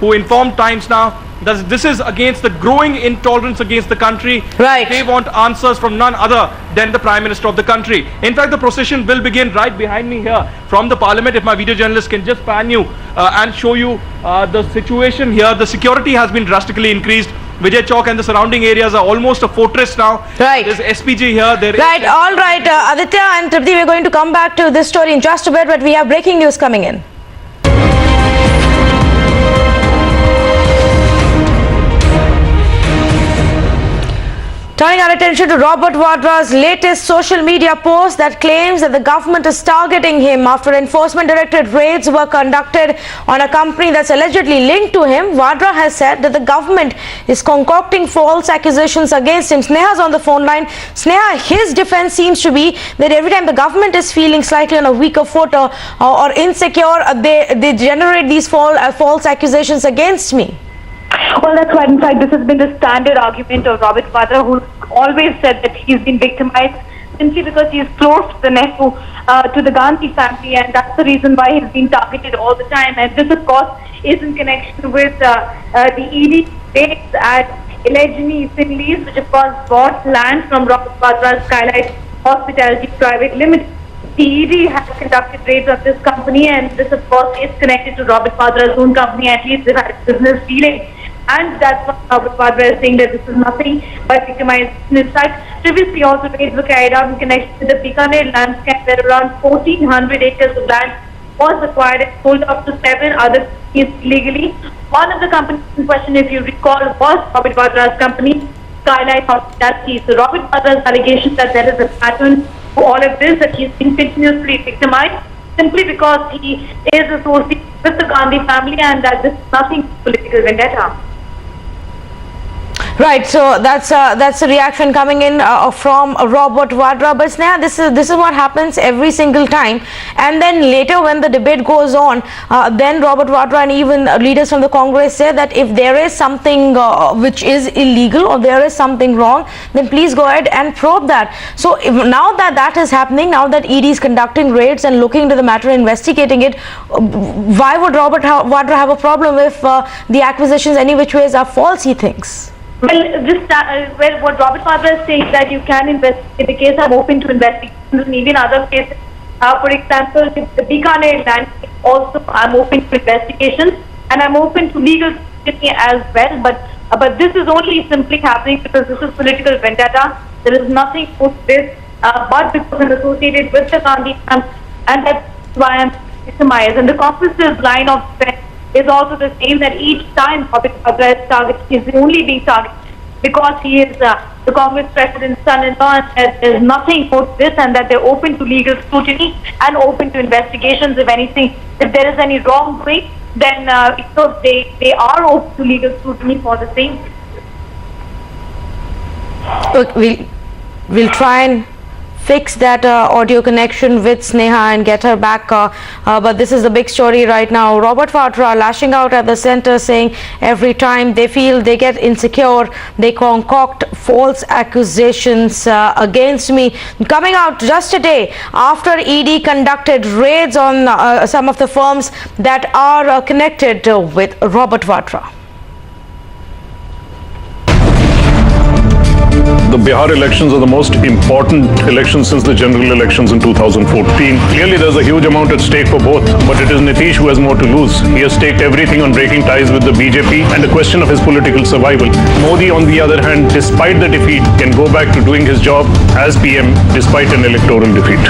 who informed Times Now that this is against the growing intolerance against the country. Right. They want answers from none other than the Prime Minister of the country. In fact, the procession will begin right behind me here from the Parliament. If my video journalist can just pan you and show you the situation here. The security has been drastically increased. Vijay Chowk and the surrounding areas are almost a fortress now. Right. There's SPG here. Right. All right. Aditya and Tripti, we're going to come back to this story in just a bit, but we have breaking news coming in. Turning our attention to Robert Vadra's latest social media post that claims that the government is targeting him after Enforcement Directorate raids were conducted on a company that's allegedly linked to him. Vadra has said that the government is concocting false accusations against him. Sneha's on the phone line. Sneha, his defense seems to be that every time the government is feeling slightly on a weaker foot or insecure, they generate these false accusations against me. Well, that's right. In fact, this has been the standard argument of Robert Vadra, who always said that he's been victimized simply because he is close to the nephew, to the Gandhi family, and that's the reason why he's been targeted all the time. And this, of course, is in connection with the ED raids at Illegini Sinlees, which of course bought land from Robert Vadra's Skylight Hospitality Private Limited. The ED has conducted raids of this company, and this, of course, is connected to Robert Vadra's own company. At least they've had a business dealing. And that's what Robert Vadra is saying, that this is nothing but victimization. In fact, previously also raids were carried out in connection with the Bikaner landscape, where around 1,400 acres of land was acquired and sold up to 7 other companies illegally. One of the companies in question, if you recall, was Robert Vadra's company, Skylight Hospitality. So Robert Vadra's allegation that there is a pattern to all of this, that he's been continuously victimized simply because he is associated with the Gandhi family, and that this is nothing political vendetta. Right, so that's a reaction coming in from Robert Vadra. But Sneha, this is what happens every single time, and then later when the debate goes on, then Robert Vadra and even leaders from the Congress say that if there is something which is illegal or there is something wrong, then please go ahead and probe that. So now that is happening, now that ED is conducting raids and looking into the matter, investigating it, why would Robert Vadra have a problem if the accusations any which ways are false, he thinks? Well, what Robert Vadra is saying, that you can investigate the case. I'm open to investigations and even other cases. For example, the Bikaner land, also I'm open to investigations, and I'm open to legal scrutiny as well. But this is only simply happening because this is political vendetta. There is nothing to this, but because I'm associated with the Gandhi camp, and that's why I'm victimized. And the Congress's line of defense is also the same, that each time Robert Vadra is targeted, is only being targeted because he is the Congress president's son-in-law, and there's nothing for this, and that they're open to legal scrutiny and open to investigations. If anything, if there is any wrongdoing, then they are open to legal scrutiny for the same. Look, we'll try and fix that audio connection with Sneha and get her back, but this is the big story right now. Robert Vadra lashing out at the centre, saying every time they feel they get insecure, they concoct false accusations against me. Coming out just a day after ED conducted raids on some of the firms that are connected with Robert Vadra. The Bihar elections are the most important elections since the general elections in 2014. Clearly, there's a huge amount at stake for both, but it is Nitish who has more to lose. He has staked everything on breaking ties with the BJP and the question of his political survival. Modi, on the other hand, despite the defeat, can go back to doing his job as PM despite an electoral defeat.